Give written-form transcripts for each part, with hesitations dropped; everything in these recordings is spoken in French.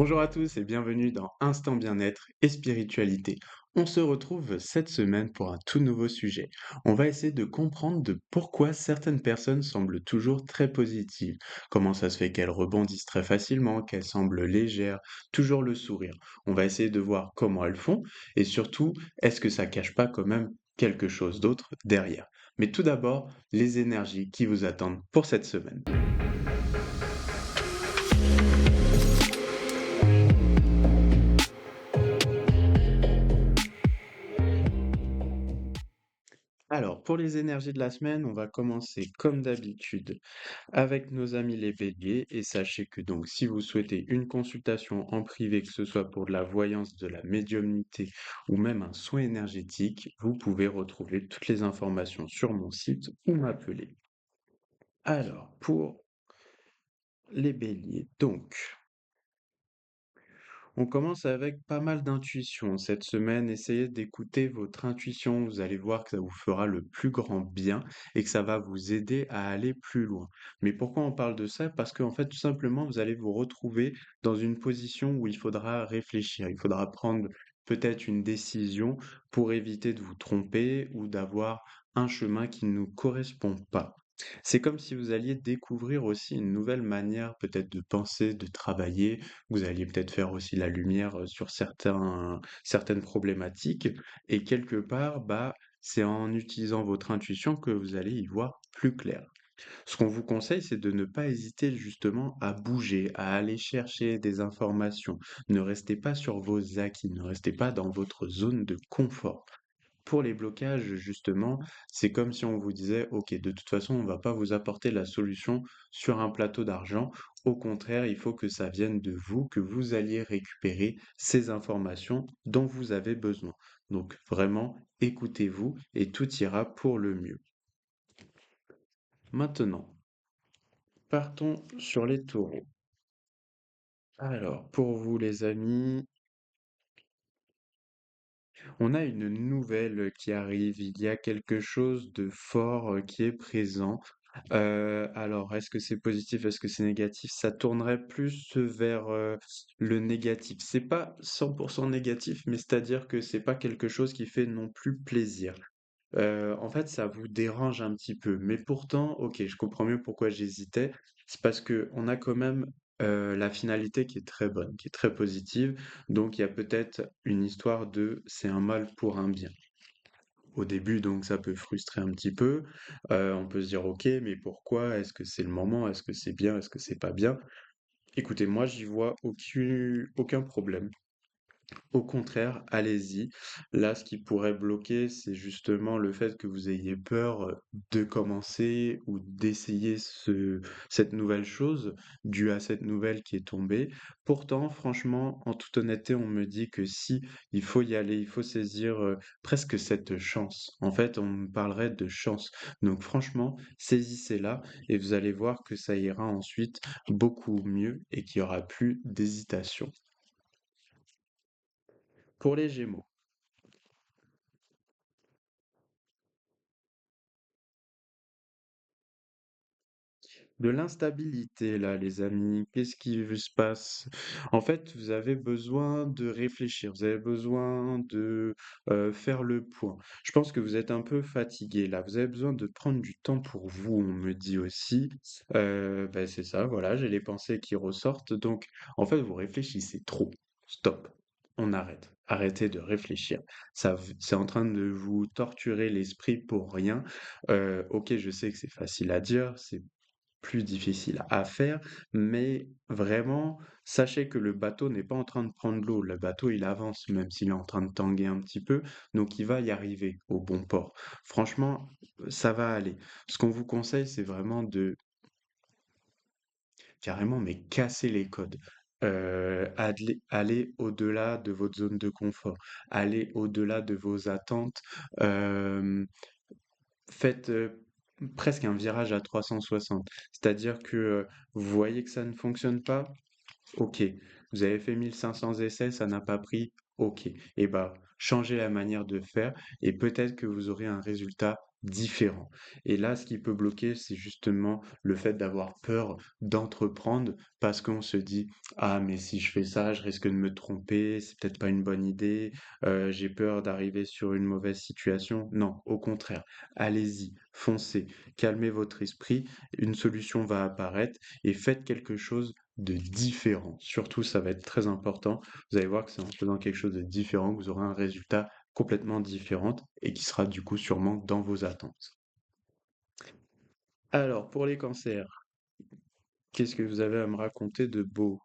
Bonjour à tous et bienvenue dans Instant Bien-être et Spiritualité. On se retrouve cette semaine pour un tout nouveau sujet. On va essayer de comprendre de pourquoi certaines personnes semblent toujours très positives, comment ça se fait qu'elles rebondissent très facilement, qu'elles semblent légères, toujours le sourire. On va essayer de voir comment elles font et surtout, est-ce que ça cache pas quand même quelque chose d'autre derrière. Mais tout d'abord, les énergies qui vous attendent pour cette semaine. Alors, pour les énergies de la semaine, on va commencer comme d'habitude avec nos amis les béliers. Et sachez que donc, si vous souhaitez une consultation en privé, que ce soit pour de la voyance, de la médiumnité ou même un soin énergétique, vous pouvez retrouver toutes les informations sur mon site ou m'appeler. Alors, pour les béliers, donc. On commence avec pas mal d'intuition cette semaine. Essayez d'écouter votre intuition. Vous allez voir que ça vous fera le plus grand bien et que ça va vous aider à aller plus loin. Mais pourquoi on parle de ça? Parce qu'en fait, tout simplement, vous allez vous retrouver dans une position où il faudra réfléchir. Il faudra prendre peut-être une décision pour éviter de vous tromper ou d'avoir un chemin qui ne nous correspond pas. C'est comme si vous alliez découvrir aussi une nouvelle manière peut-être de penser, de travailler. Vous alliez peut-être faire aussi la lumière, sur certaines problématiques et quelque part, bah, c'est en utilisant votre intuition que vous allez y voir plus clair. Ce qu'on vous conseille, c'est de ne pas hésiter justement à bouger, à aller chercher des informations. Ne restez pas sur vos acquis, ne restez pas dans votre zone de confort. Pour les blocages, justement, c'est comme si on vous disait: «OK, de toute façon, on ne va pas vous apporter la solution sur un plateau d'argent. Au contraire, il faut que ça vienne de vous, que vous alliez récupérer ces informations dont vous avez besoin». Donc vraiment, écoutez-vous et tout ira pour le mieux. Maintenant, partons sur les taureaux. Alors, pour vous les amis, on a une nouvelle qui arrive. Il y a quelque chose de fort, qui est présent. Alors, est-ce que c'est positif? Est-ce que c'est négatif? Ça tournerait plus vers, le négatif. C'est pas 100 négatif, mais c'est-à-dire que c'est pas quelque chose qui fait non plus plaisir. En fait, ça vous dérange un petit peu, mais pourtant, OK, je comprends mieux pourquoi j'hésitais. C'est parce que on a quand même, la finalité qui est très bonne, qui est très positive, donc il y a peut-être une histoire de: «C'est un mal pour un bien». Au début, donc ça peut frustrer un petit peu, on peut se dire: «OK, mais pourquoi? Est-ce que c'est le moment? Est-ce que c'est bien? Est-ce que c'est pas bien?» Écoutez, moi, j'y vois aucun problème. Au contraire, allez-y. Là, ce qui pourrait bloquer, c'est justement le fait que vous ayez peur, de commencer ou d'essayer cette nouvelle chose, due à cette nouvelle qui est tombée. Pourtant, franchement, en toute honnêteté, on me dit que si, il faut y aller, il faut saisir, presque cette chance. En fait, on me parlerait de chance. Donc franchement, saisissez-la et vous allez voir que ça ira ensuite beaucoup mieux et qu'il y aura plus d'hésitation. Pour les Gémeaux. De l'instabilité là, les amis, qu'est-ce qui se passe? En fait, vous avez besoin de réfléchir, vous avez besoin de, faire le point. Je pense que vous êtes un peu fatigué là, vous avez besoin de prendre du temps pour vous, on me dit aussi. Bah, c'est ça, voilà, j'ai les pensées qui ressortent donc en fait, vous réfléchissez trop. Stop, on arrête. Arrêtez de réfléchir. C'est en train de vous torturer l'esprit pour rien. OK, je sais que c'est facile à dire, c'est plus difficile à faire, mais vraiment, sachez que le bateau n'est pas en train de prendre l'eau. Le bateau, il avance, même s'il est en train de tanguer un petit peu, donc il va y arriver au bon port. Franchement, ça va aller. Ce qu'on vous conseille, c'est vraiment de carrément, mais casser les codes. Aller au-delà de votre zone de confort, aller au-delà de vos attentes. Hem Faites, presque un virage à 360. C'est-à-dire que, vous voyez que ça ne fonctionne pas? OK. Vous avez fait 1 500 essais, ça n'a pas pris? OK. Et bah, changez la manière de faire et peut-être que vous aurez un résultat différent. Et là, ce qui peut bloquer, c'est justement le fait d'avoir peur d'entreprendre parce qu'on se dit: «Ah mais si je fais ça, je risque de me tromper, c'est peut-être pas une bonne idée, j'ai peur d'arriver sur une mauvaise situation». Non, au contraire, allez-y, foncez, calmez votre esprit, une solution va apparaître et faites quelque chose de différent. Surtout, ça va être très important. Vous allez voir que c'est en faisant quelque chose de différent que vous aurez un résultat complètement différent et qui sera du coup sûrement dans vos attentes. Alors, pour les cancers, qu'est-ce que vous avez à me raconter de beau?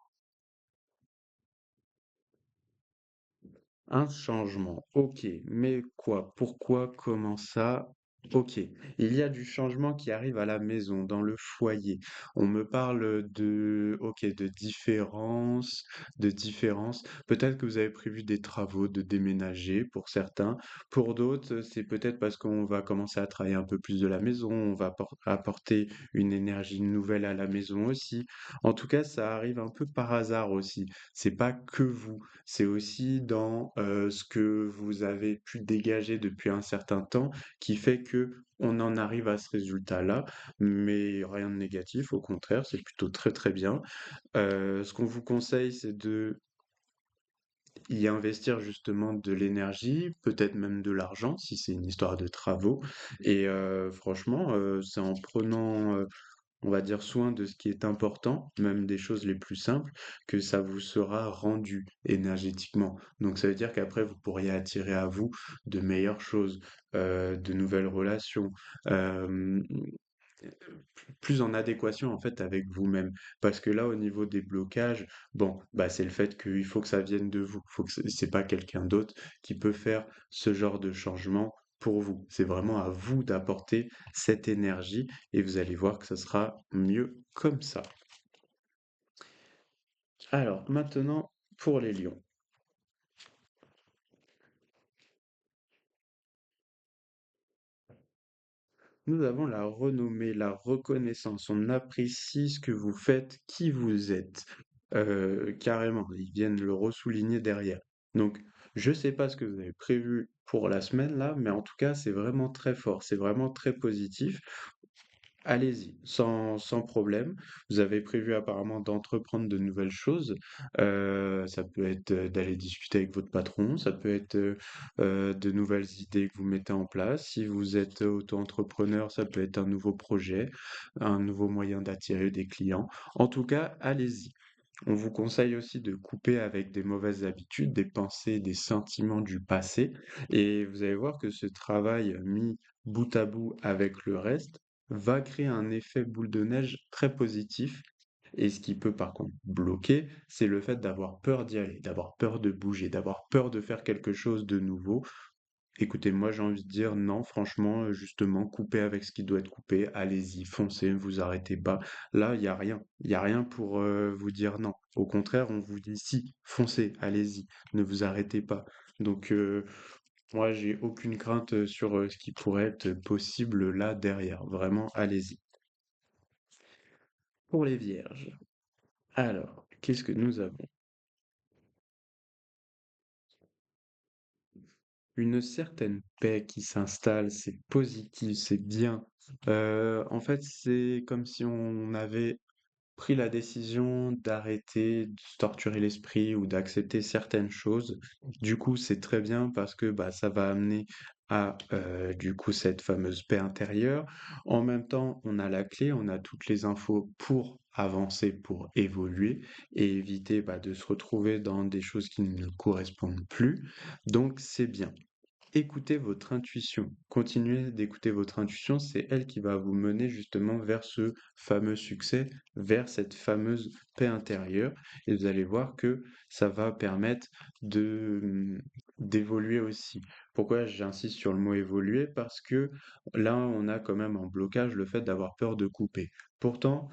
Un changement, ok, mais quoi? Pourquoi? Comment ça? Ok, il y a du changement qui arrive à la maison, dans le foyer. On me parle de, ok, de différence. Peut-être que vous avez prévu des travaux, de déménager pour certains. Pour d'autres, c'est peut-être parce qu'on va commencer à travailler un peu plus de la maison, on va apporter une énergie nouvelle à la maison aussi. En tout cas, ça arrive un peu par hasard aussi. C'est pas que vous. C'est aussi dans, ce que vous avez pu dégager depuis un certain temps qui fait que on en arrive à ce résultat-là, mais rien de négatif, au contraire, c'est plutôt très, très bien. Ce qu'on vous conseille, c'est de y investir justement de l'énergie, peut-être même de l'argent si c'est une histoire de travaux et franchement, c'est en prenant, on va dire, soin de ce qui est important, même des choses les plus simples, que ça vous sera rendu énergétiquement. Donc ça veut dire qu'après, vous pourriez attirer à vous de meilleures choses, de nouvelles relations, hem, plus en adéquation en fait avec vous-même. Parce que là, au niveau des blocages, bon, bah c'est le fait qu'il faut que ça vienne de vous. Faut que c'est pas quelqu'un d'autre qui peut faire ce genre de changement pour vous. C'est vraiment à vous d'apporter cette énergie et vous allez voir que ça sera mieux comme ça. Alors, maintenant, pour les lions. Nous avons la renommée, la reconnaissance. On apprécie ce que vous faites, qui vous êtes. Carrément, ils viennent le ressouligner derrière. Donc, je ne sais pas ce que vous avez prévu pour la semaine là, mais en tout cas, c'est vraiment très fort, c'est vraiment très positif. Allez-y, sans problème. Vous avez prévu apparemment d'entreprendre de nouvelles choses. Ça peut être d'aller discuter avec votre patron, ça peut être de nouvelles idées que vous mettez en place. Si vous êtes auto-entrepreneur, ça peut être un nouveau projet, un nouveau moyen d'attirer des clients. En tout cas, allez-y. On vous conseille aussi de couper avec des mauvaises habitudes, des pensées, des sentiments du passé. Et vous allez voir que ce travail mis bout à bout avec le reste va créer un effet boule de neige très positif. Et ce qui peut par contre bloquer, c'est le fait d'avoir peur d'y aller, d'avoir peur de bouger, d'avoir peur de faire quelque chose de nouveau. Écoutez, moi j'ai envie de dire non, franchement, justement, coupez avec ce qui doit être coupé, allez-y, foncez, ne vous arrêtez pas. Là, il y a rien pour vous dire non. Au contraire, on vous dit si, foncez, allez-y, ne vous arrêtez pas. Donc, moi, j'ai aucune crainte sur ce qui pourrait être possible là derrière. Vraiment, allez-y. Pour les vierges, alors, qu'est-ce que nous avons? Une certaine paix qui s'installe, c'est positif, c'est bien. En fait, c'est comme si on avait pris la décision d'arrêter de se torturer l'esprit ou d'accepter certaines choses. Du coup, c'est très bien parce que bah, ça va amener à du coup cette fameuse paix intérieure. En même temps, on a la clé, on a toutes les infos pour avancer, pour évoluer et éviter bah, de se retrouver dans des choses qui ne nous correspondent plus. Donc, c'est bien. Écoutez votre intuition. Continuez d'écouter votre intuition, c'est elle qui va vous mener justement vers ce fameux succès, vers cette fameuse paix intérieure. Et vous allez voir que ça va permettre d'évoluer aussi. Pourquoi j'insiste sur le mot évoluer? Parce que là, on a quand même en blocage le fait d'avoir peur de couper. Pourtant,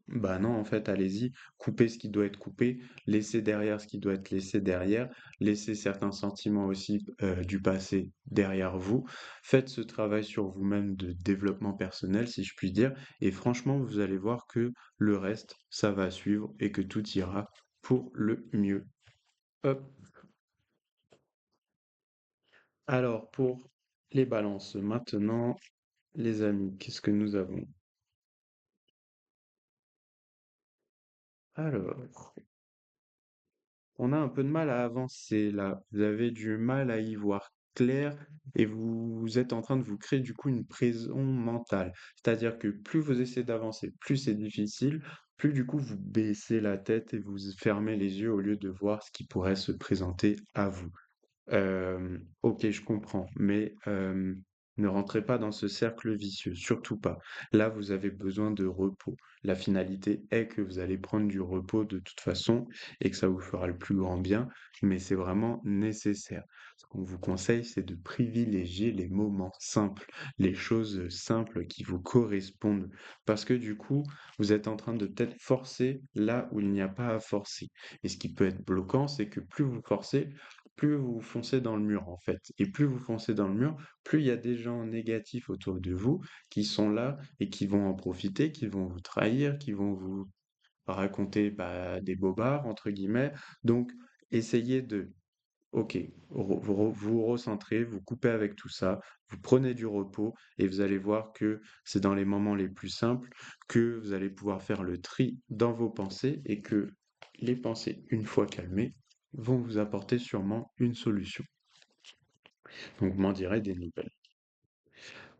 bah non, en fait, allez-y, coupez ce qui doit être coupé, laissez derrière ce qui doit être laissé derrière, laissez certains sentiments aussi du passé derrière vous. Faites ce travail sur vous-même de développement personnel, si je puis dire, et franchement, vous allez voir que le reste, ça va suivre et que tout ira pour le mieux. Hop. Alors, pour les balances, maintenant. Les amis, qu'est-ce que nous avons? Alors, on a un peu de mal à avancer là. Vous avez du mal à y voir clair et vous êtes en train de vous créer du coup une prison mentale. C'est-à-dire que plus vous essayez d'avancer, plus c'est difficile, plus du coup vous baissez la tête et vous fermez les yeux au lieu de voir ce qui pourrait se présenter à vous. OK, je comprends, mais ne rentrez pas dans ce cercle vicieux, surtout pas. Là, vous avez besoin de repos. La finalité est que vous allez prendre du repos de toute façon et que ça vous fera le plus grand bien, mais c'est vraiment nécessaire. Ce qu'on vous conseille, c'est de privilégier les moments simples, les choses simples qui vous correspondent, parce que du coup, vous êtes en train de peut-être forcer là où il n'y a pas à forcer. Et ce qui peut être bloquant, c'est que plus vous forcez, plus vous foncez dans le mur en fait. Et plus vous foncez dans le mur, plus il y a des gens négatifs autour de vous qui sont là et qui vont en profiter, qui vont vous trahir, qui vont vous raconter bah, des bobards, entre guillemets. Donc, essayez de, ok, vous recentrez, vous coupez avec tout ça, vous prenez du repos et vous allez voir que c'est dans les moments les plus simples que vous allez pouvoir faire le tri dans vos pensées et que les pensées, une fois calmées, vont vous apporter sûrement une solution. Donc, vous m'en direz des nouvelles.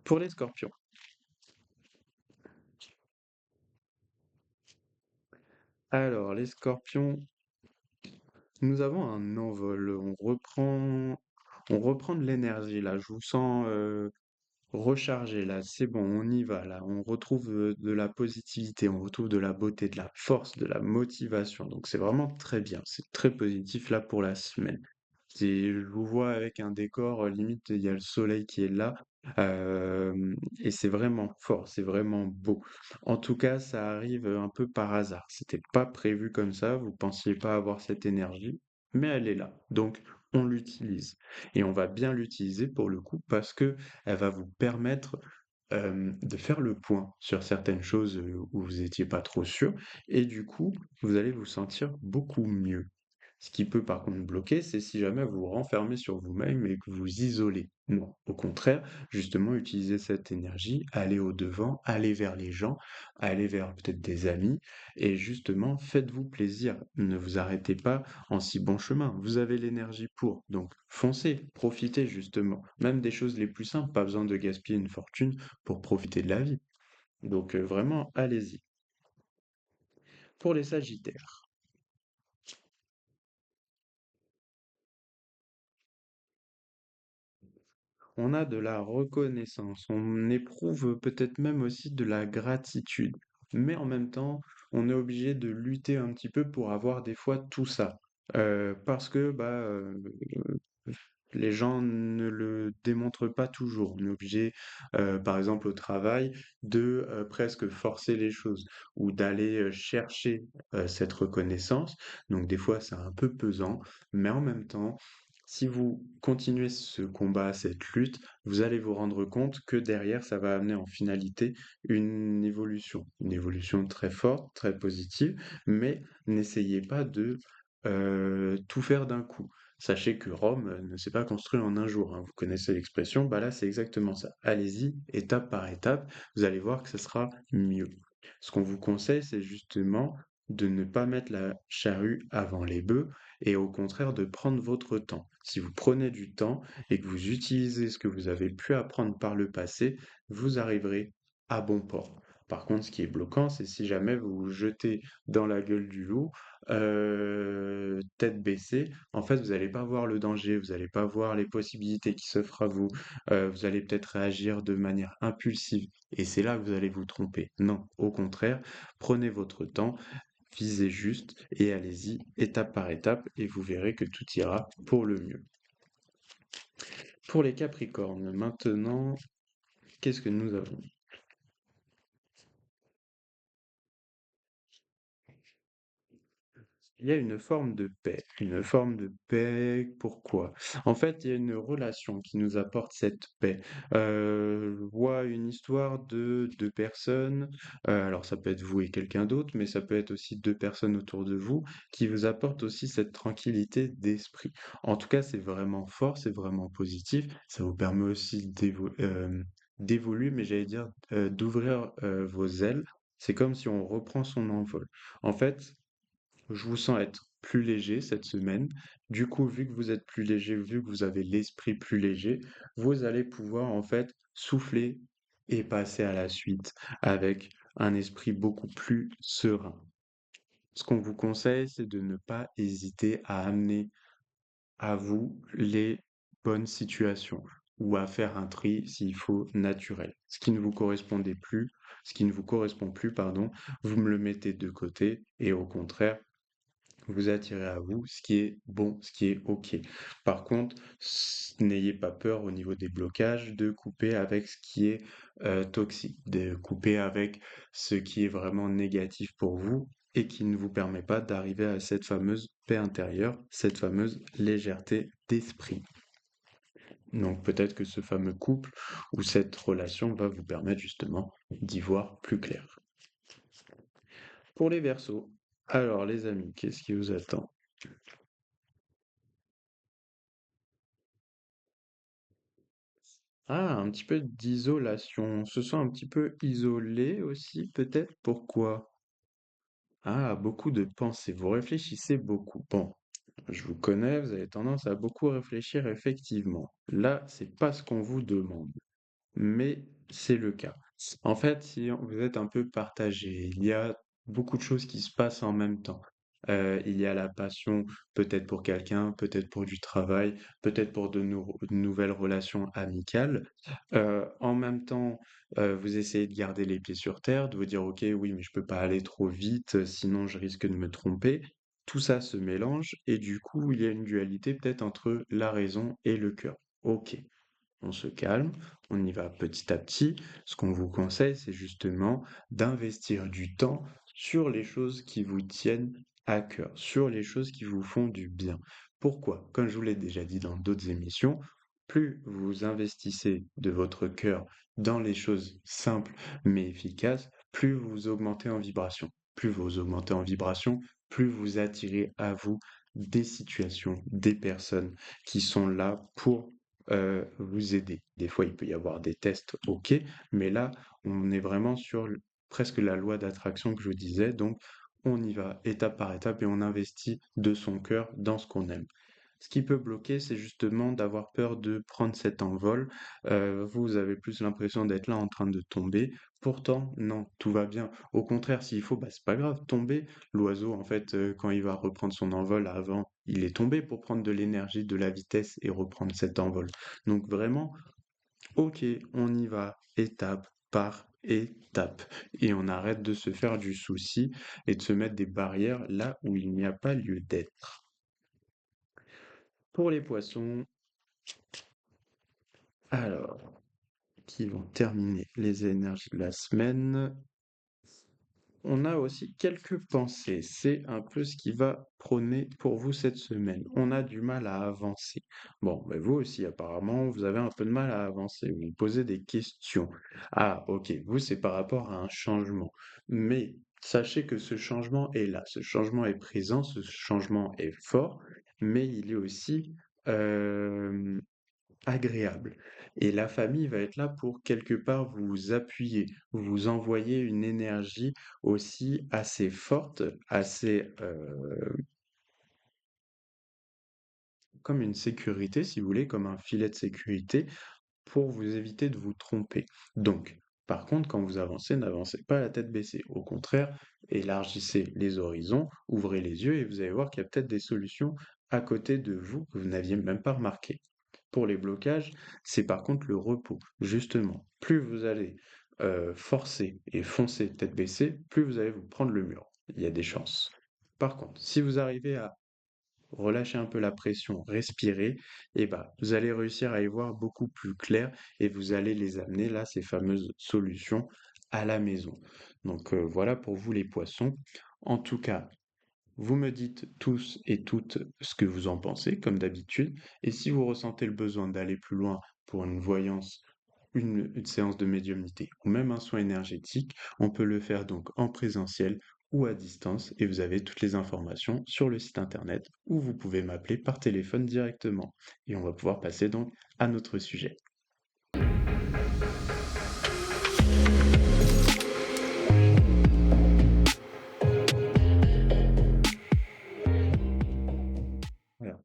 Pour les scorpions, alors les scorpions, nous avons un envol, on reprend de l'énergie là, je vous sens rechargé là, c'est bon, on y va là, on retrouve de la positivité, on retrouve de la beauté, de la force, de la motivation, donc c'est vraiment très bien, c'est très positif là pour la semaine. Je vous vois avec un décor, limite il y a le soleil qui est là, et c'est vraiment fort, c'est vraiment beau. En tout cas, ça arrive, un peu par hasard. C'était pas prévu comme ça, vous pensiez pas avoir cette énergie, mais elle est là. Donc on l'utilise et on va bien l'utiliser pour le coup parce que elle va vous permettre, de faire le point sur certaines choses, où vous étiez pas trop sûr et du coup, vous allez vous sentir beaucoup mieux. Ce qui peut par contre bloquer, c'est si jamais vous vous renfermez sur vous-même et que vous vous isolez. Non, au contraire, justement, utilisez cette énergie, allez au-devant, allez vers les gens, allez vers peut-être des amis, et justement, faites-vous plaisir. Ne vous arrêtez pas en si bon chemin. Vous avez l'énergie pour. Donc, foncez, profitez justement. Même des choses les plus simples, pas besoin de gaspiller une fortune pour profiter de la vie. Donc, vraiment, allez-y. Pour les Sagittaires. On a de la reconnaissance, on éprouve peut-être même aussi de la gratitude. Mais en même temps, on est obligé de lutter un petit peu pour avoir des fois tout ça. Parce que bah, les gens ne le démontrent pas toujours. On est obligé, par exemple au travail, de presque forcer les choses ou d'aller chercher cette reconnaissance. Donc des fois, c'est un peu pesant, mais en même temps, si vous continuez ce combat, cette lutte, vous allez vous rendre compte que derrière, ça va amener en finalité une évolution très forte, très positive, mais n'essayez pas de tout faire d'un coup. Sachez que Rome ne s'est pas construit en un jour, hein. Vous connaissez l'expression, bah là c'est exactement ça. Allez-y, étape par étape, vous allez voir que ce sera mieux. Ce qu'on vous conseille, c'est justement de ne pas mettre la charrue avant les bœufs et au contraire de prendre votre temps. Si vous prenez du temps et que vous utilisez ce que vous avez pu apprendre par le passé, vous arriverez à bon port. Par contre, ce qui est bloquant, c'est si jamais vous vous jetez dans la gueule du loup, tête baissée, en fait, vous n'allez pas voir le danger, vous n'allez pas voir les possibilités qui s'offrent à vous, vous allez peut-être réagir de manière impulsive et c'est là que vous allez vous tromper. Non, au contraire, prenez votre temps, visez juste et allez-y étape par étape et vous verrez que tout ira pour le mieux. Pour les Capricornes, maintenant, qu'est-ce que nous avons? Il y a une forme de paix. Une forme de paix, pourquoi? En fait, il y a une relation qui nous apporte cette paix. Je vois une histoire de 2 personnes, alors ça peut être vous et quelqu'un d'autre, mais ça peut être aussi 2 personnes autour de vous qui vous apportent aussi cette tranquillité d'esprit. En tout cas, c'est vraiment fort, c'est vraiment positif. Ça vous permet aussi d'évoluer, mais j'allais dire, d'ouvrir, vos ailes. C'est comme si on reprend son envol. En fait, je vous sens être plus léger cette semaine. Du coup, vu que vous êtes plus léger, vu que vous avez l'esprit plus léger, vous allez pouvoir en fait souffler et passer à la suite avec un esprit beaucoup plus serein. Ce qu'on vous conseille, c'est de ne pas hésiter à amener à vous les bonnes situations ou à faire un tri s'il faut naturel. Ce qui ne vous correspond plus, pardon, vous me le mettez de côté et au contraire, vous attirez à vous ce qui est bon, ce qui est OK. Par contre, n'ayez pas peur au niveau des blocages de couper avec ce qui est toxique, de couper avec ce qui est vraiment négatif pour vous et qui ne vous permet pas d'arriver à cette fameuse paix intérieure, cette fameuse légèreté d'esprit. Donc peut-être que ce fameux couple ou cette relation va vous permettre justement d'y voir plus clair. Pour les Verseaux, alors les amis, qu'est-ce qui vous attend? Ah, un petit peu d'isolation. On se sent un petit peu isolé aussi, peut-être. Pourquoi? Ah, beaucoup de pensées. Vous réfléchissez beaucoup. Bon, je vous connais, vous avez tendance à beaucoup réfléchir, effectivement. Là, c'est pas ce qu'on vous demande, mais c'est le cas. En fait, si vous êtes un peu partagé, il y a beaucoup de choses qui se passent en même temps. Il y a la passion peut-être pour quelqu'un, peut-être pour du travail, peut-être pour de nouvelles relations amicales. En même temps, vous essayez de garder les pieds sur terre, de vous dire: «OK, oui, mais je peux pas aller trop vite, sinon je risque de me tromper». Tout ça se mélange et du coup, il y a une dualité peut-être entre la raison et le cœur. OK. On se calme, on y va petit à petit. Ce qu'on vous conseille, c'est justement d'investir du temps sur les choses qui vous tiennent à cœur, sur les choses qui vous font du bien. Pourquoi? Comme je vous l'ai déjà dit dans d'autres émissions, plus vous investissez de votre cœur dans les choses simples mais efficaces, plus vous augmentez en vibration. Plus vous augmentez en vibration, plus vous attirez à vous des situations, des personnes qui sont là pour vous aider. Des fois, il peut y avoir des tests, OK, mais là, on est vraiment sur presque la loi d'attraction que je vous disais, donc on y va étape par étape et on investit de son cœur dans ce qu'on aime. Ce qui peut bloquer, c'est justement d'avoir peur de prendre cet envol. Vous avez plus l'impression d'être là en train de tomber. Pourtant, non, tout va bien. Au contraire, s'il faut, bah, c'est pas grave, tomber. L'oiseau, en fait, quand il va reprendre son envol avant, il est tombé pour prendre de l'énergie, de la vitesse et reprendre cet envol. Donc vraiment, ok, on y va étape par étape. Et on arrête de se faire du souci et de se mettre des barrières là où il n'y a pas lieu d'être. Pour les poissons, alors, qui vont terminer les énergies de la semaine. On a aussi quelques pensées. C'est un peu ce qui va prôner pour vous cette semaine. On a du mal à avancer. Bon, mais vous aussi, apparemment, vous avez un peu de mal à avancer. Vous vous posez des questions. Ah, ok, vous, c'est par rapport à un changement. Mais sachez que ce changement est là. Ce changement est présent, ce changement est fort, mais il est aussi agréable. Et la famille va être là pour quelque part vous appuyer, vous envoyer une énergie aussi assez forte, assez comme une sécurité, si vous voulez, comme un filet de sécurité pour vous éviter de vous tromper. Donc, par contre, quand vous avancez, n'avancez pas la tête baissée. Au contraire, élargissez les horizons, ouvrez les yeux et vous allez voir qu'il y a peut-être des solutions à côté de vous que vous n'aviez même pas remarquées. Pour les blocages, c'est par contre le repos. Justement, plus vous allez forcer et foncer tête baissée, plus vous allez vous prendre le mur. Il y a des chances. Par contre, si vous arrivez à relâchez un peu la pression, respirez, et bah, vous allez réussir à y voir beaucoup plus clair et vous allez les amener là, ces fameuses solutions à la maison. Donc voilà pour vous les poissons. En tout cas, vous me dites tous et toutes ce que vous en pensez, comme d'habitude, et si vous ressentez le besoin d'aller plus loin pour une voyance, une séance de médiumnité ou même un soin énergétique, on peut le faire donc en présentiel ou à distance et vous avez toutes les informations sur le site internet ou vous pouvez m'appeler par téléphone directement. Et on va pouvoir passer donc à notre sujet.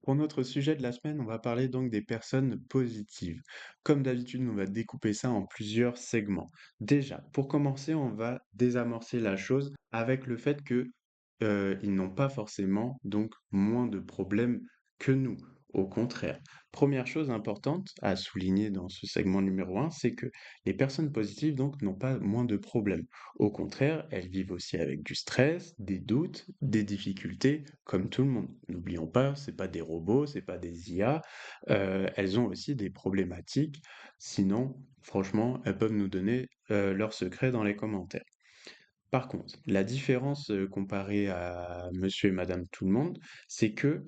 Pour notre sujet de la semaine, on va parler donc des personnes positives. Comme d'habitude, on va découper ça en plusieurs segments. Déjà, pour commencer, on va désamorcer la chose avec le fait que ils n'ont pas forcément donc moins de problèmes que nous. Au contraire. Première chose importante à souligner dans ce segment numéro un, c'est que les personnes positives donc n'ont pas moins de problèmes. Au contraire, elles vivent aussi avec du stress, des doutes, des difficultés, comme tout le monde. N'oublions pas, c'est pas des robots, c'est pas des IA. Elles ont aussi des problématiques. Sinon, franchement, elles peuvent nous donner leurs secrets dans les commentaires. Par contre, la différence comparée à Monsieur et Madame Tout le monde, c'est que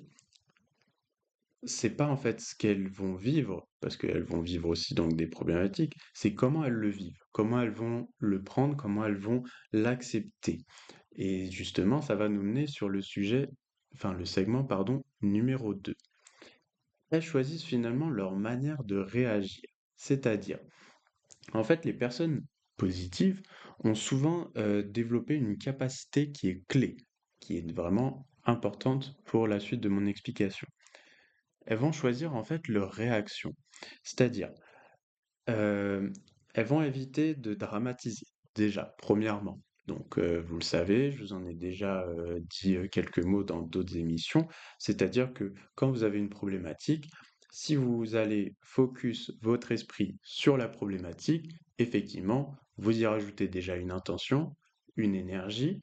c'est pas en fait ce qu'elles vont vivre, parce qu'elles vont vivre aussi donc des problématiques, c'est comment elles le vivent, comment elles vont le prendre, comment elles vont l'accepter. Et justement, ça va nous mener sur le sujet, enfin le segment, pardon, numéro 2. Elles choisissent finalement leur manière de réagir. C'est-à-dire, en fait, les personnes positives ont souvent développé une capacité qui est clé, qui est vraiment importante pour la suite de mon explication. Elles vont choisir en fait leur réaction. C'est-à-dire, Hem, elles vont éviter de dramatiser, déjà, premièrement. Donc, vous le savez, je vous en ai déjà, dit, quelques mots dans d'autres émissions. C'est-à-dire que quand vous avez une problématique, si vous allez focus votre esprit sur la problématique, effectivement, vous y rajoutez déjà une intention, une énergie,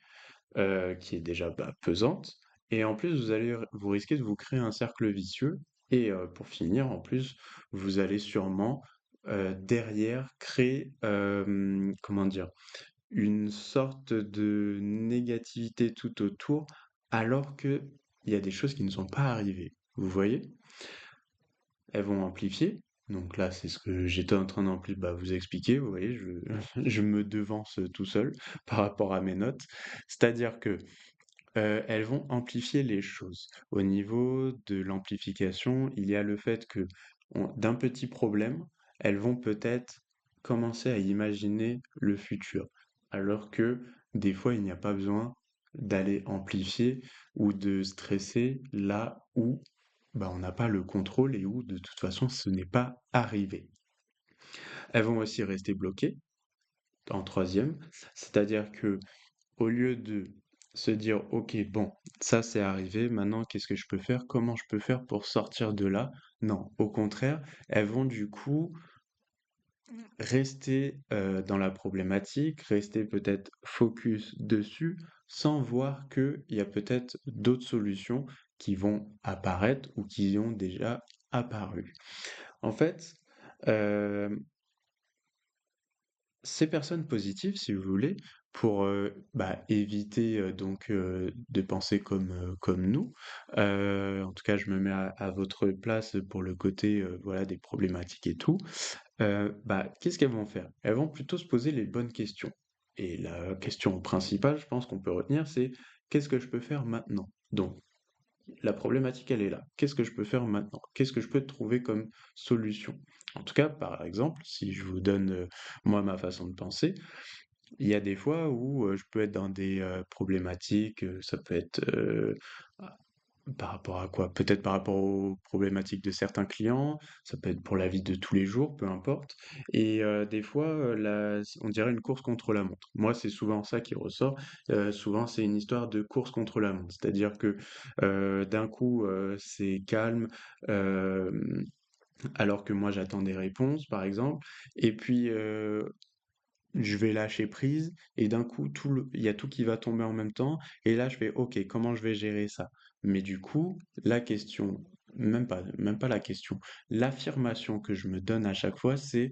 qui est déjà, bah, pesante et en plus vous risquez de vous créer un cercle vicieux et pour finir, en plus, vous allez sûrement, derrière créer, comment dire? Une sorte de négativité tout autour, alors qu'il y a des choses qui ne sont pas arrivées. Vous voyez? Elles vont amplifier, donc là, c'est ce que j'étais en train vous expliquer, vous voyez? Je je me devance, tout seul par rapport à mes notes. C'est-à-dire que elles vont amplifier les choses. Au niveau de l'amplification, il y a le fait que d'un petit problème, elles vont peut-être commencer à imaginer le futur. Alors que des fois, il n'y a pas besoin d'aller amplifier ou de stresser là où bah, on n'a pas le contrôle et où de toute façon ce n'est pas arrivé. Elles vont aussi rester bloquées en troisième, c'est-à-dire que au lieu de se dire: «OK, bon, ça c'est arrivé, maintenant qu'est-ce que je peux faire? Comment je peux faire pour sortir de là?» Non, au contraire, elles vont du coup rester, dans la problématique, rester peut-être focus dessus, sans voir qu'il y a peut-être d'autres solutions qui vont apparaître ou qui ont déjà apparu. En fait, hem ces personnes positives, si vous voulez, pour, bah, éviter, de penser comme nous, en tout cas, je me mets à votre place pour le côté, voilà, des problématiques et tout, bah, qu'est-ce qu'elles vont faire? Elles vont plutôt se poser les bonnes questions et la question principale, je pense qu'on peut retenir, c'est: «Qu'est-ce que je peux faire maintenant?» Donc la problématique, elle est là. Qu'est-ce que je peux faire maintenant? Qu'est-ce que je peux trouver comme solution? En tout cas, par exemple, si je vous donne, moi, ma façon de penser, il y a des fois où, je peux être dans des, problématiques, ça peut être, a par rapport à quoi? Peut-être par rapport aux problématiques de certains clients, ça peut être pour la vie de tous les jours, peu importe et des fois, la on dirait une course contre la montre. Moi, c'est souvent ça qui ressort, souvent c'est une histoire de course contre la montre. C'est-à-dire que, d'un coup, c'est calme, hem, alors que moi j'attends des réponses, par exemple et puis, je vais lâcher prise et d'un coup, il y a tout qui va tomber en même temps et là, je fais: «OK, comment je vais gérer ça?» Mais du coup, la question, même pas la question, l'affirmation que je me donne à chaque fois, c'est: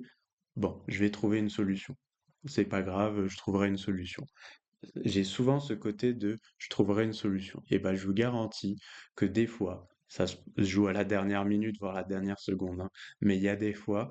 «Bon, je vais trouver une solution. C'est pas grave, je trouverai une solution». J'ai souvent ce côté de: «Je trouverai une solution» et ben je vous garantis que des fois, ça se joue à la dernière minute, voire la dernière seconde, hein, mais il y a des fois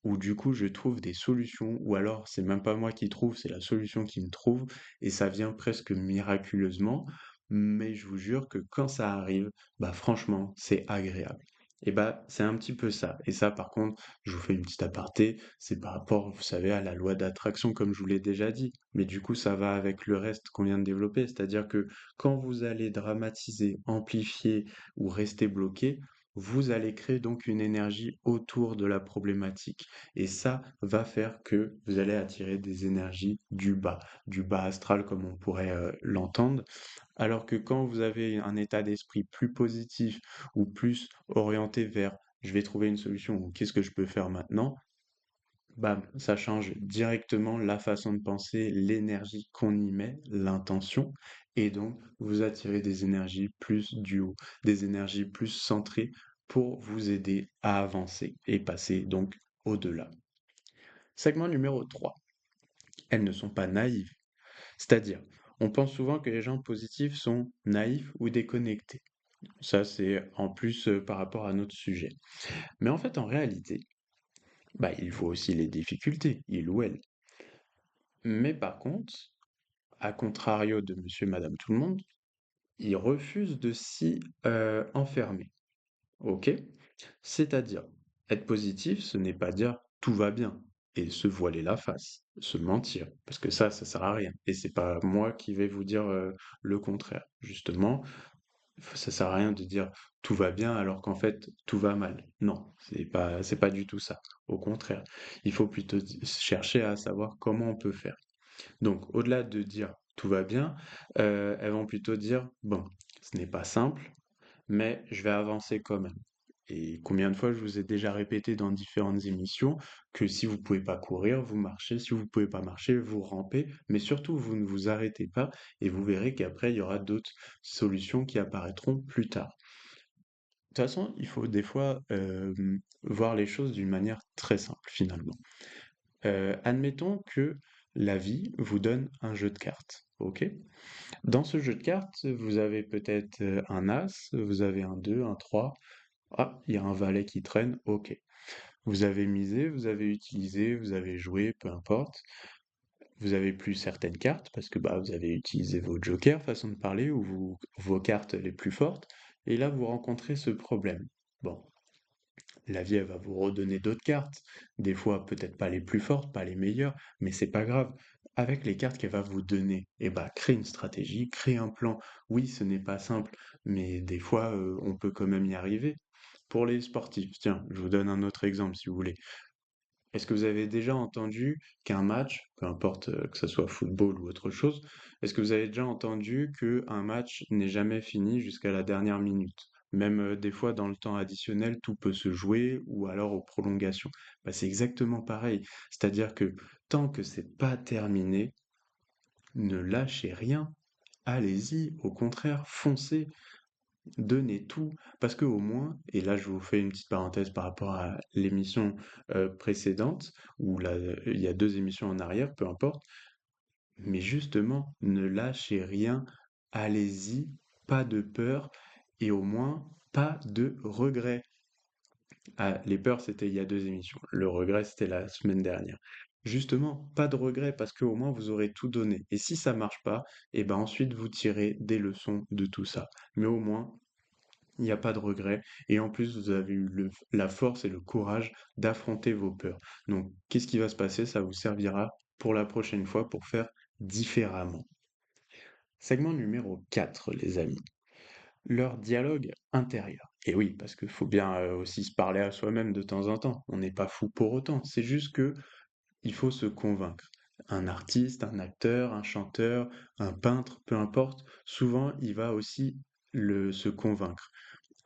où du coup je trouve des solutions ou alors c'est même pas moi qui trouve, c'est la solution qui me trouve et ça vient presque miraculeusement. Mais je vous jure que quand ça arrive, bah franchement, c'est agréable. Et bah c'est un petit peu ça. Et ça par contre, je vous fais une petite aparté, c'est par rapport, vous savez, à la loi d'attraction comme je vous l'ai déjà dit. Mais du coup, ça va avec le reste qu'on vient de développer. C'est-à-dire que quand vous allez dramatiser, amplifier ou rester bloqué, vous allez créer donc une énergie autour de la problématique. Et ça va faire que vous allez attirer des énergies du bas astral comme on pourrait l'entendre. Alors que quand vous avez un état d'esprit plus positif ou plus orienté vers je vais trouver une solution ou qu'est-ce que je peux faire maintenant, bam, ça change directement la façon de penser, l'énergie qu'on y met, l'intention, et donc vous attirez des énergies plus du haut, des énergies plus centrées pour vous aider à avancer et passer donc au-delà. Segment numéro 3. Elles ne sont pas naïves. C'est-à-dire, on pense souvent que les gens positifs sont naïfs ou déconnectés. Ça, c'est en plus par rapport à notre sujet. Mais en fait, en réalité, bah, il faut aussi les difficultés, il ou elle. Mais par contre, à contrario de monsieur, madame, tout le monde, ils refusent de s'y enfermer. Ok? C'est-à-dire, être positif, ce n'est pas dire tout va bien et se voiler la face, se mentir, parce que ça sert à rien. Et c'est pas moi qui vais vous dire le contraire. Justement, ça sert à rien de dire tout va bien alors qu'en fait tout va mal. Non, c'est pas du tout ça. Au contraire, il faut plutôt chercher à savoir comment on peut faire. Donc, au-delà de dire tout va bien, elles vont plutôt dire bon, ce n'est pas simple, mais je vais avancer quand même. Et combien de fois je vous ai déjà répété dans différentes émissions que si vous pouvez pas courir, vous marchez, si vous pouvez pas marcher, vous rampez, mais surtout vous ne vous arrêtez pas et vous verrez qu'après il y aura d'autres solutions qui apparaîtront plus tard. De toute façon, il faut des fois voir les choses d'une manière très simple finalement. Admettons que la vie vous donne un jeu de cartes, ok? Dans ce jeu de cartes, vous avez peut-être un as, vous avez un 2, un 3. Ah, il y a un valet qui traîne, ok. Vous avez misé, vous avez utilisé, vous avez joué, peu importe. Vous avez plus certaines cartes parce que bah, vous avez utilisé vos jokers, façon de parler, ou vos cartes les plus fortes. Et là, vous rencontrez ce problème. Bon, la vie, elle va vous redonner d'autres cartes. Des fois, peut-être pas les plus fortes, pas les meilleures, mais c'est pas grave. Avec les cartes qu'elle va vous donner, eh bah, créer une stratégie, créer un plan. Oui, ce n'est pas simple, mais des fois, on peut quand même y arriver. Pour les sportifs, tiens, je vous donne un autre exemple si vous voulez. Est-ce que vous avez déjà entendu qu'un match, peu importe que ce soit football ou autre chose, est-ce que vous avez déjà entendu qu'un match n'est jamais fini jusqu'à la dernière minute? Même des fois dans le temps additionnel, tout peut se jouer ou alors aux prolongations. Bah, c'est exactement pareil. C'est-à-dire que tant que c'est pas terminé, ne lâchez rien. Allez-y, au contraire, foncez. Donnez tout, parce que au moins, et là je vous fais une petite parenthèse par rapport à l'émission précédente, ou là, il y a deux émissions en arrière, peu importe, mais justement, ne lâchez rien, allez-y, pas de peur, et au moins, pas de regret. Ah, les peurs, c'était il y a deux émissions, le regret, c'était la semaine dernière. Justement, pas de regret, parce qu'au moins vous aurez tout donné. Et si ça marche pas, et ben ensuite vous tirez des leçons de tout ça. Mais au moins, il n'y a pas de regret et en plus vous avez eu la force et le courage d'affronter vos peurs. Donc qu'est-ce qui va se passer? Ça vous servira pour la prochaine fois pour faire différemment. Segment numéro 4, les amis. Leur dialogue intérieur. Et oui, parce qu'il faut bien aussi se parler à soi-même de temps en temps. On n'est pas fou pour autant. C'est juste que il faut se convaincre. Un artiste, un acteur, un chanteur, un peintre, peu importe, souvent il va aussi se convaincre.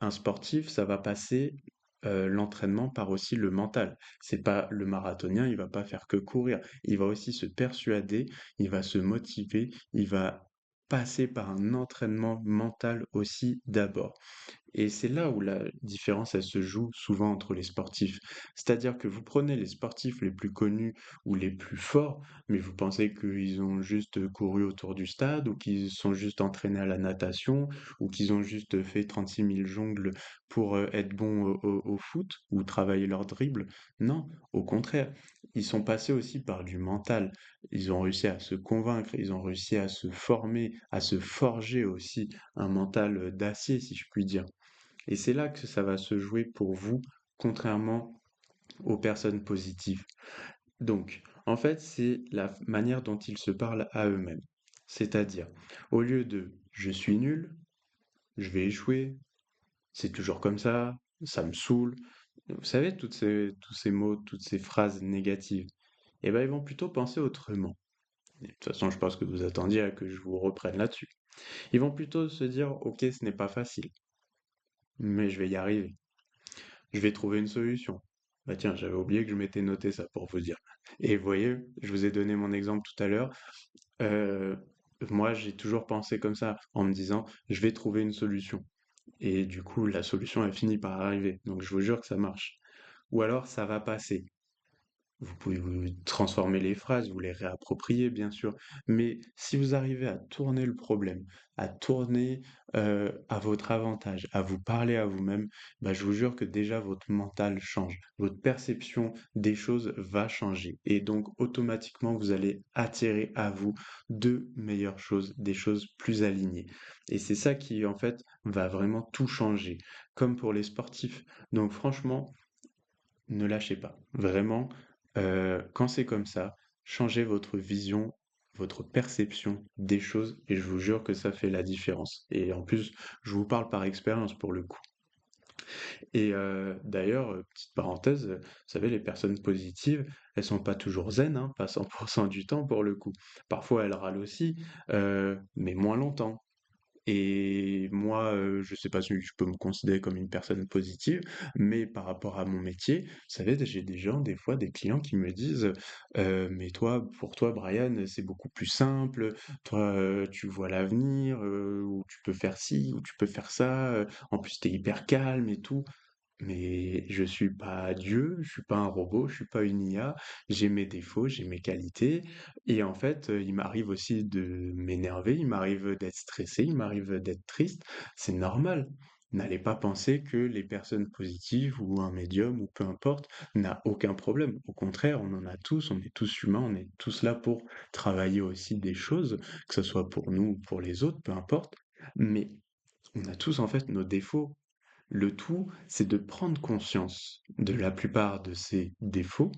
Un sportif, ça va passer, l'entraînement par aussi le mental. C'est pas le marathonien, il va pas faire que courir. Il va aussi se persuader, il va se motiver, il va passer par un entraînement mental aussi d'abord. Et c'est là où la différence, elle se joue souvent entre les sportifs. C'est-à-dire que vous prenez les sportifs les plus connus ou les plus forts, mais vous pensez qu'ils ont juste couru autour du stade ou qu'ils sont juste entraînés à la natation ou qu'ils ont juste fait 36 000 jongles pour être bons au foot ou travailler leur dribble. Non, au contraire, ils sont passés aussi par du mental. Ils ont réussi à se convaincre, ils ont réussi à se former, à se forger aussi un mental d'acier, si je puis dire. Et c'est là que ça va se jouer pour vous, contrairement aux personnes positives. Donc, en fait, c'est la manière dont ils se parlent à eux-mêmes. C'est-à-dire, au lieu de je suis nul, je vais échouer, c'est toujours comme ça, ça me saoule. Vous savez, tous ces mots, toutes ces phrases négatives, eh ben, ils vont plutôt penser autrement. Et de toute façon, je pense que vous attendiez à que je vous reprenne là-dessus. Ils vont plutôt se dire, ok, ce n'est pas facile, mais je vais y arriver. Je vais trouver une solution. Bah tiens, j'avais oublié que je m'étais noté ça pour vous dire. Et vous voyez, je vous ai donné mon exemple tout à l'heure. Euh, Moi, j'ai toujours pensé comme ça, en me disant, je vais trouver une solution. Et du coup, la solution, elle finit par arriver. Donc, je vous jure que ça marche. Ou alors, ça va passer. Vous pouvez vous transformer les phrases, vous les réapproprier, bien sûr. Mais si vous arrivez à tourner le problème, à tourner à votre avantage, à vous parler à vous-même, bah, je vous jure que déjà votre mental change. Votre perception des choses va changer. Et donc, automatiquement, vous allez attirer à vous de meilleures choses, des choses plus alignées. Et c'est ça qui, en fait, va vraiment tout changer, comme pour les sportifs. Donc, franchement, ne lâchez pas. Vraiment, quand c'est comme ça, changez votre vision, votre perception des choses et je vous jure que ça fait la différence. Et en plus, je vous parle par expérience pour le coup. Et d'ailleurs, petite parenthèse, vous savez, les personnes positives, elles sont pas toujours zen, hein, pas 100% du temps pour le coup. Parfois, elles râlent aussi, mais moins longtemps. Et moi, je sais pas si je peux me considérer comme une personne positive, mais par rapport à mon métier, vous savez, j'ai des gens, des fois, des clients qui me disent, «Mais toi, pour toi, Brian, c'est beaucoup plus simple. Toi, tu vois l'avenir, ou tu peux faire ci, ou tu peux faire ça, en plus, tu es hyper calme et tout». Mais je suis pas Dieu, je suis pas un robot, je suis pas une IA, j'ai mes défauts, j'ai mes qualités et en fait, il m'arrive aussi de m'énerver, il m'arrive d'être stressé, il m'arrive d'être triste, c'est normal. N'allez pas penser que les personnes positives ou un médium ou peu importe n'a aucun problème. Au contraire, on en a tous, on est tous humains, on est tous là pour travailler aussi des choses, que ce soit pour nous ou pour les autres, peu importe. Mais on a tous en fait nos défauts. Le tout, c'est de prendre conscience de la plupart de ces défauts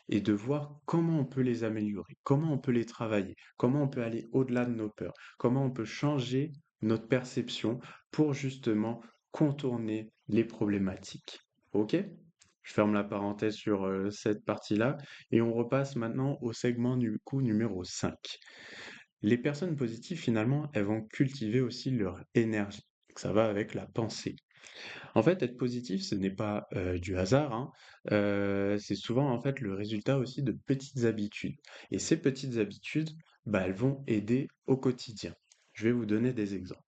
et de voir comment on peut les améliorer, comment on peut les travailler, comment on peut aller au-delà de nos peurs, comment on peut changer notre perception pour justement contourner les problématiques. Ok? Je ferme la parenthèse sur cette partie-là et on repasse maintenant au segment du coup numéro 5. Les personnes positives, finalement, elles vont cultiver aussi leur énergie. Ça va avec la pensée. En fait, être positif, ce n'est pas du hasard, hein. C'est souvent en fait le résultat aussi de petites habitudes. Et ces petites habitudes, bah, elles vont aider au quotidien. Je vais vous donner des exemples.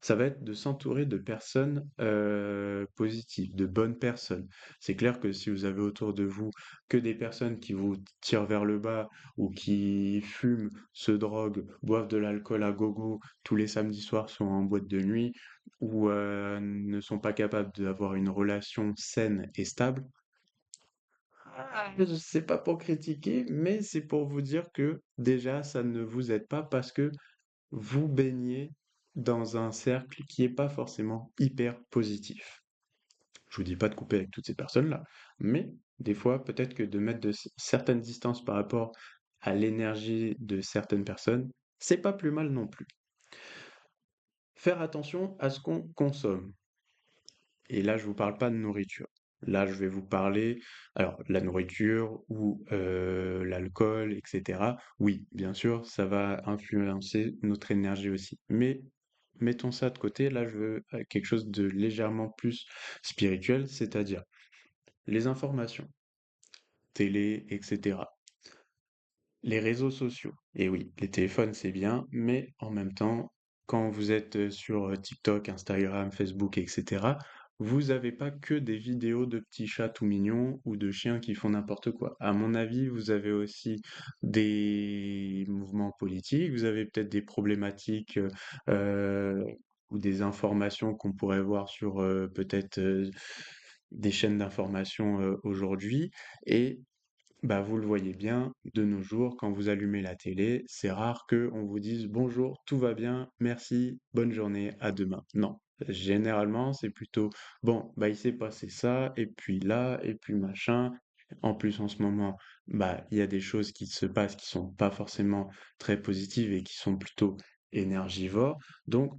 Ça va être de s'entourer de personnes positives, de bonnes personnes. C'est clair que si vous avez autour de vous que des personnes qui vous tirent vers le bas ou qui fument, se droguent, boivent de l'alcool à gogo tous les samedis soirs sont en boîte de nuit ou ne sont pas capables d'avoir une relation saine et stable, c'est pas pour critiquer, mais c'est pour vous dire que déjà ça ne vous aide pas parce que vous baignez dans un cercle qui est pas forcément hyper positif. Je vous dis pas de couper avec toutes ces personnes-là, mais des fois, peut-être que de mettre certaines distances par rapport à l'énergie de certaines personnes, c'est pas plus mal non plus. Faire attention à ce qu'on consomme. Et là, je vous parle pas de nourriture. Là, je vais vous parler, alors, la nourriture ou l'alcool, etc. Oui, bien sûr, ça va influencer notre énergie aussi. Mais mettons ça de côté. Là, je veux quelque chose de légèrement plus spirituel, c'est-à-dire les informations, télé, etc. Les réseaux sociaux. Et oui, les téléphones, c'est bien, mais en même temps, quand vous êtes sur TikTok, Instagram, Facebook, etc., vous n'avez pas que des vidéos de petits chats tout mignons ou de chiens qui font n'importe quoi. À mon avis, vous avez aussi des mouvements politiques, vous avez peut-être des problématiques euh, ou des informations qu'on pourrait voir sur peut-être des chaînes d'information aujourd'hui. Et bah, vous le voyez bien, de nos jours, quand vous allumez la télé, c'est rare que on vous dise bonjour, tout va bien, merci, bonne journée, à demain. Non. Généralement, c'est plutôt bon, bah il s'est passé ça, et puis là, et puis machin. En plus, en ce moment, bah il y a des choses qui se passent qui sont pas forcément très positives et qui sont plutôt énergivores. Donc,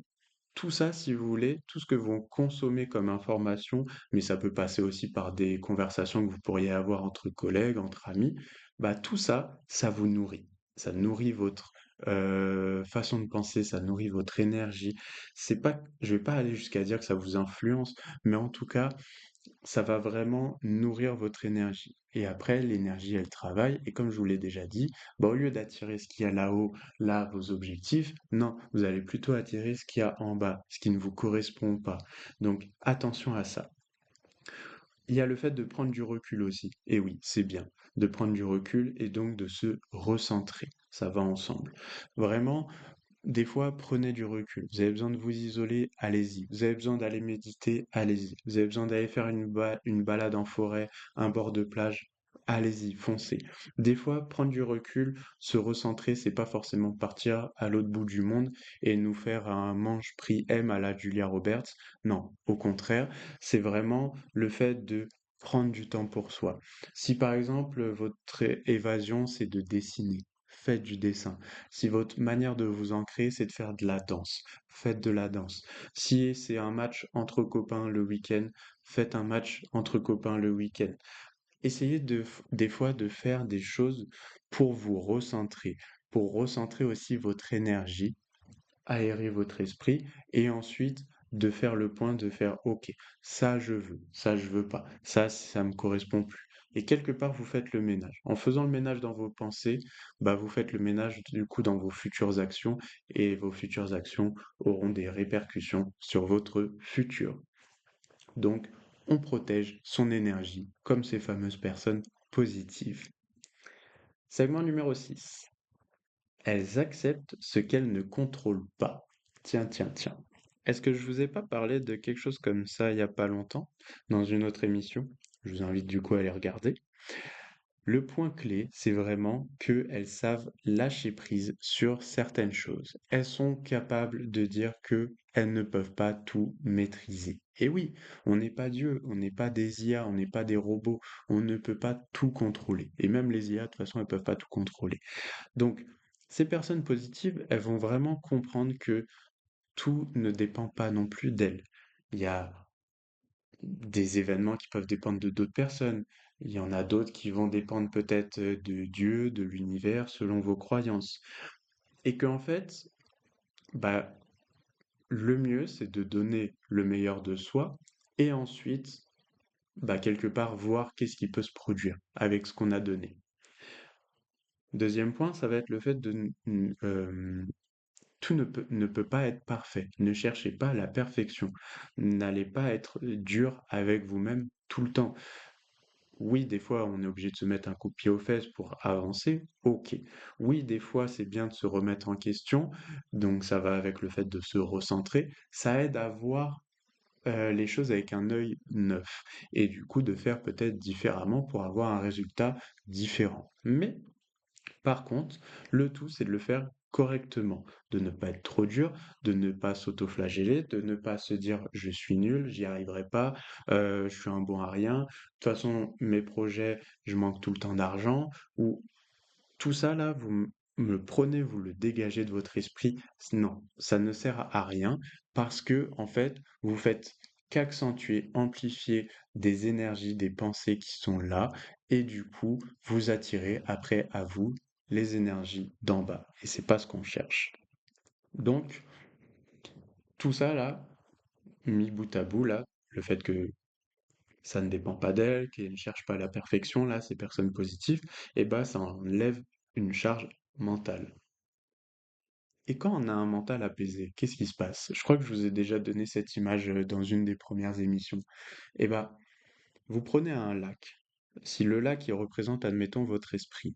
tout ça, si vous voulez, tout ce que vous consommez comme information, mais ça peut passer aussi par des conversations que vous pourriez avoir entre collègues, entre amis, bah tout ça, ça vous nourrit. Ça nourrit votre façon de penser, ça nourrit votre énergie. C'est pas, je vais pas aller jusqu'à dire que ça vous influence, mais en tout cas, ça va vraiment nourrir votre énergie. Et après, l'énergie, elle travaille. Et comme je vous l'ai déjà dit, bah, au lieu d'attirer ce qu'il y a là-haut, là, vos objectifs, non, vous allez plutôt attirer ce qu'il y a en bas, ce qui ne vous correspond pas. Donc, attention à ça. Il y a le fait de prendre du recul aussi. Et oui, c'est bien de prendre du recul et donc de se recentrer. Ça va ensemble. Vraiment, des fois, prenez du recul. Vous avez besoin de vous isoler, allez-y. Vous avez besoin d'aller méditer, allez-y. Vous avez besoin d'aller faire une balade en forêt, un bord de plage, allez-y, foncez. Des fois, prendre du recul, se recentrer, c'est pas forcément partir à l'autre bout du monde et nous faire un manche prix M à la Julia Roberts. Non, au contraire, c'est vraiment le fait de prendre du temps pour soi. Si par exemple, votre évasion, c'est de dessiner, faites du dessin. Si votre manière de vous ancrer, c'est de faire de la danse, faites de la danse. Si c'est un match entre copains le week-end, faites un match entre copains le week-end. Essayez des fois de faire des choses pour vous recentrer, pour recentrer aussi votre énergie, aérer votre esprit et ensuite de faire le point, de faire OK, ça je veux pas, ça me correspond plus. Et quelque part, vous faites le ménage. En faisant le ménage dans vos pensées, bah, vous faites le ménage du coup dans vos futures actions et vos futures actions auront des répercussions sur votre futur. Donc, on protège son énergie comme ces fameuses personnes positives. Segment numéro 6. Elles acceptent ce qu'elles ne contrôlent pas. Tiens, tiens, tiens. Est-ce que je vous ai pas parlé de quelque chose comme ça il y a pas longtemps, dans une autre émission? Je vous invite du coup à aller regarder. Le point clé, c'est vraiment qu'elles savent lâcher prise sur certaines choses. Elles sont capables de dire que elles ne peuvent pas tout maîtriser. Et oui, on n'est pas Dieu, on n'est pas des IA, on n'est pas des robots, on ne peut pas tout contrôler. Et même les IA, de toute façon, elles peuvent pas tout contrôler. Donc, ces personnes positives, elles vont vraiment comprendre que tout ne dépend pas non plus d'elles. Il y a des événements qui peuvent dépendre de d'autres personnes. Il y en a d'autres qui vont dépendre peut-être de Dieu, de l'univers, selon vos croyances. Et qu'en fait, bah, le mieux, c'est de donner le meilleur de soi et ensuite, bah, quelque part, voir qu'est-ce qui peut se produire avec ce qu'on a donné. Deuxième point, ça va être le fait de tout ne peut pas être parfait. Ne cherchez pas la perfection. N'allez pas être dur avec vous-même tout le temps. Oui, des fois, on est obligé de se mettre un coup de pied aux fesses pour avancer. Ok. Oui, des fois, c'est bien de se remettre en question. Donc, ça va avec le fait de se recentrer. Ça aide à voir les choses avec un œil neuf. Et du coup, de faire peut-être différemment pour avoir un résultat différent. Mais par contre, le tout, c'est de le faire correctement, de ne pas être trop dur, de ne pas s'autoflageller, de ne pas se dire je suis nul, j'y arriverai pas, je suis un bon à rien, de toute façon, mes projets, je manque tout le temps d'argent, ou tout ça là, me le prenez, vous le dégagez de votre esprit. Non, ça ne sert à rien parce que, en fait, vous faites qu'accentuer, amplifier des énergies, des pensées qui sont là, et du coup, vous attirez après à vous les énergies d'en bas. Et c'est pas ce qu'on cherche. Donc, tout ça là, mis bout à bout là, le fait que ça ne dépend pas d'elles, qu'elles ne cherchent pas la perfection, là, ces personnes positives, et bah ça enlève une charge mentale. Et quand on a un mental apaisé, qu'est-ce qui se passe? Je crois que je vous ai déjà donné cette image dans une des premières émissions. Eh ben, vous prenez un lac. Si le lac, il représente, admettons, votre esprit,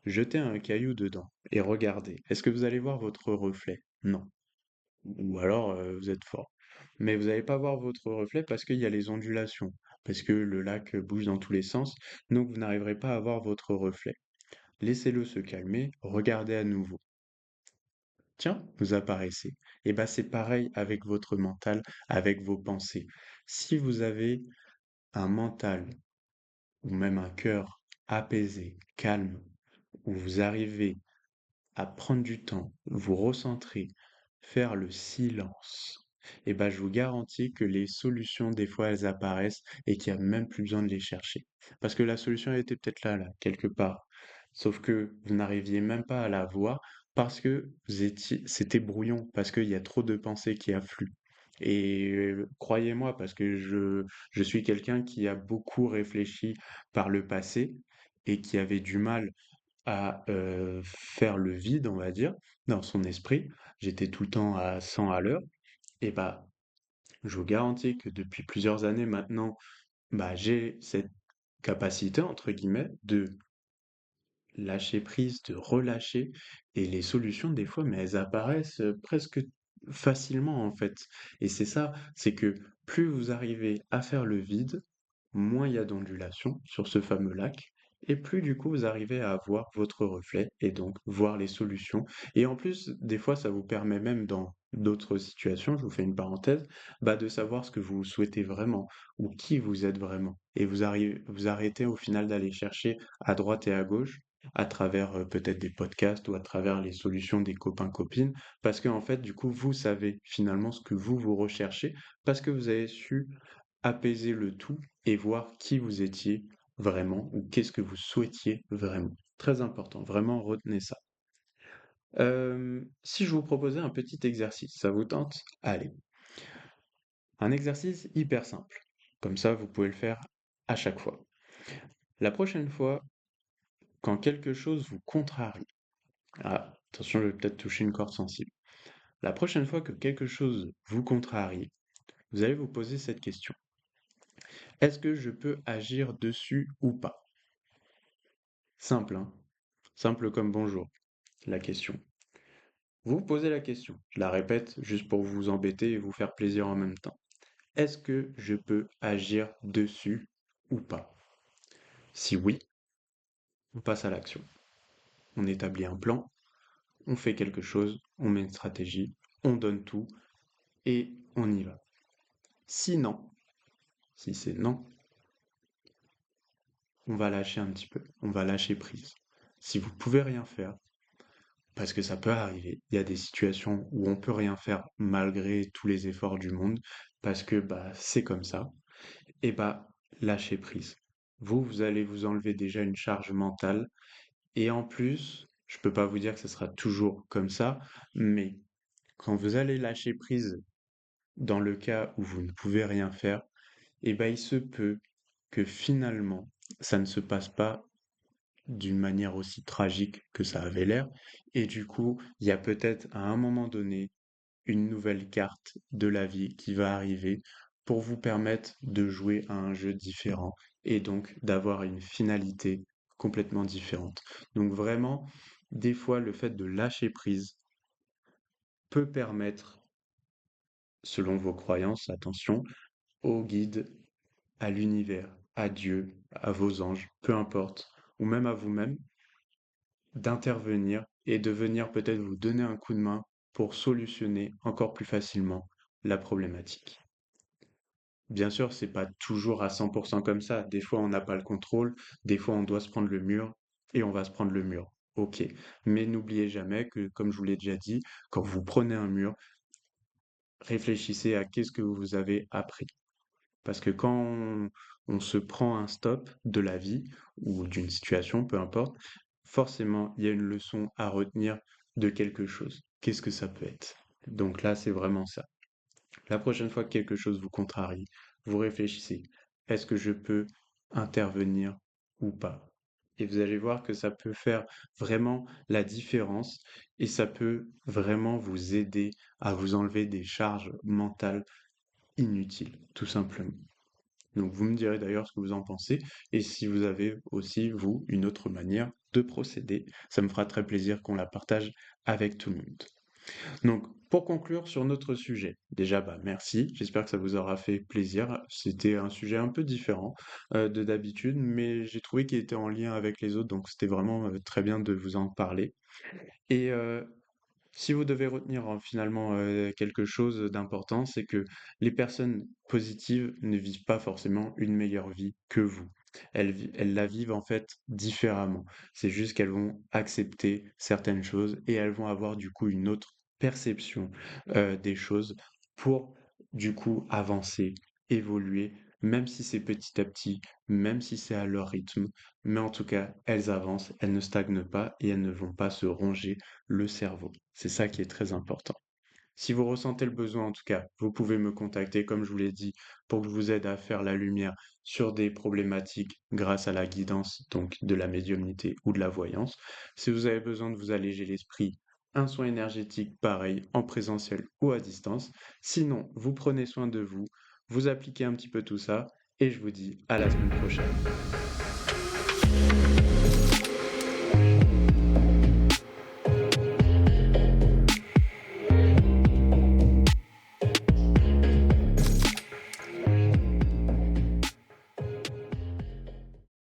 jetez un caillou dedans et regardez. Est-ce que vous allez voir votre reflet? Non. Ou alors, vous êtes fort. Mais vous n'allez pas voir votre reflet parce qu'il y a les ondulations, parce que le lac bouge dans tous les sens, donc vous n'arriverez pas à voir votre reflet. Laissez-le se calmer, regardez à nouveau. Tiens, vous apparaissez. Et ben c'est pareil avec votre mental, avec vos pensées. Si vous avez un mental ou même un cœur apaisé, calme, où vous arrivez à prendre du temps, vous recentrer, faire le silence. Et ben, je vous garantis que les solutions, des fois, elles apparaissent et qu'il y a même plus besoin de les chercher. Parce que la solution, elle était peut-être là, quelque part. Sauf que vous n'arriviez même pas à la voir parce que c'était brouillon, parce qu'il y a trop de pensées qui affluent. Et croyez-moi, parce que je suis quelqu'un qui a beaucoup réfléchi par le passé et qui avait du mal à faire le vide, on va dire, dans son esprit. J'étais tout le temps à 100 à l'heure. Et bah, je vous garantis que depuis plusieurs années maintenant, bah, j'ai cette capacité, entre guillemets, de lâcher prise, de relâcher. Et les solutions, des fois, mais elles apparaissent presque facilement, en fait. Et c'est ça, c'est que plus vous arrivez à faire le vide, moins il y a d'ondulation sur ce fameux lac, et plus du coup vous arrivez à voir votre reflet et donc voir les solutions. Et en plus, des fois, ça vous permet même dans d'autres situations, je vous fais une parenthèse, bah, de savoir ce que vous souhaitez vraiment ou qui vous êtes vraiment. Et vous arrêtez au final d'aller chercher à droite et à gauche à travers peut-être des podcasts ou à travers les solutions des copains-copines, parce qu'en fait, du coup, vous savez finalement ce que vous recherchez, parce que vous avez su apaiser le tout et voir qui vous étiez vraiment ou qu'est-ce que vous souhaitiez vraiment. Très important, vraiment retenez ça. Si je vous proposais un petit exercice, ça vous tente? Allez, un exercice hyper simple. Comme ça, vous pouvez le faire à chaque fois. La prochaine fois, quand quelque chose vous contrarie, ah, attention, je vais peut-être toucher une corde sensible. La prochaine fois que quelque chose vous contrarie, vous allez vous poser cette question. Est-ce que je peux agir dessus ou pas? Simple, hein? Simple comme bonjour, la question. Vous vous posez la question, je la répète juste pour vous embêter et vous faire plaisir en même temps. Est-ce que je peux agir dessus ou pas? Si oui, on passe à l'action. On établit un plan, on fait quelque chose, on met une stratégie, on donne tout et on y va. Si non, si c'est non, on va lâcher un petit peu, on va lâcher prise. Si vous pouvez rien faire, parce que ça peut arriver. Il y a des situations où on peut rien faire malgré tous les efforts du monde, parce que bah c'est comme ça. Et bah lâchez prise. Vous allez vous enlever déjà une charge mentale. Et en plus, je peux pas vous dire que ce sera toujours comme ça, mais quand vous allez lâcher prise dans le cas où vous ne pouvez rien faire, et bah il se peut que finalement ça ne se passe pas d'une manière aussi tragique que ça avait l'air. Et du coup, il y a peut-être à un moment donné une nouvelle carte de la vie qui va arriver pour vous permettre de jouer à un jeu différent et donc d'avoir une finalité complètement différente. Donc vraiment, des fois, le fait de lâcher prise peut permettre, selon vos croyances, attention, au guide, à l'univers, à Dieu, à vos anges, peu importe, ou même à vous-même, d'intervenir et de venir peut-être vous donner un coup de main pour solutionner encore plus facilement la problématique. Bien sûr, c'est pas toujours à 100% comme ça. Des fois, on n'a pas le contrôle, des fois, on doit se prendre le mur et on va se prendre le mur. Ok. Mais n'oubliez jamais que, comme je vous l'ai déjà dit, quand vous prenez un mur, réfléchissez à qu'est-ce que vous avez appris. Parce que quand on se prend un stop de la vie ou d'une situation, peu importe, forcément, il y a une leçon à retenir de quelque chose. Qu'est-ce que ça peut être? Donc là, c'est vraiment ça. La prochaine fois que quelque chose vous contrarie, vous réfléchissez. Est-ce que je peux intervenir ou pas? Et vous allez voir que ça peut faire vraiment la différence et ça peut vraiment vous aider à vous enlever des charges mentales inutiles, tout simplement. Donc vous me direz d'ailleurs ce que vous en pensez et si vous avez aussi, vous, une autre manière de procéder. Ça me fera très plaisir qu'on la partage avec tout le monde. Donc pour conclure sur notre sujet, déjà bah merci, j'espère que ça vous aura fait plaisir. C'était un sujet un peu différent de d'habitude, mais j'ai trouvé qu'il était en lien avec les autres, donc c'était vraiment très bien de vous en parler. Et si vous devez retenir finalement quelque chose d'important, c'est que les personnes positives ne vivent pas forcément une meilleure vie que vous. Elles la vivent en fait différemment. C'est juste qu'elles vont accepter certaines choses et elles vont avoir du coup une autre perception des choses pour du coup avancer, évoluer, même si c'est petit à petit, même si c'est à leur rythme, mais en tout cas, elles avancent, elles ne stagnent pas et elles ne vont pas se ronger le cerveau. C'est ça qui est très important. Si vous ressentez le besoin, en tout cas, vous pouvez me contacter, comme je vous l'ai dit, pour que je vous aide à faire la lumière sur des problématiques grâce à la guidance, donc de la médiumnité ou de la voyance. Si vous avez besoin de vous alléger l'esprit, un soin énergétique pareil, en présentiel ou à distance. Sinon, vous prenez soin de vous, vous appliquez un petit peu tout ça, et je vous dis à la semaine prochaine.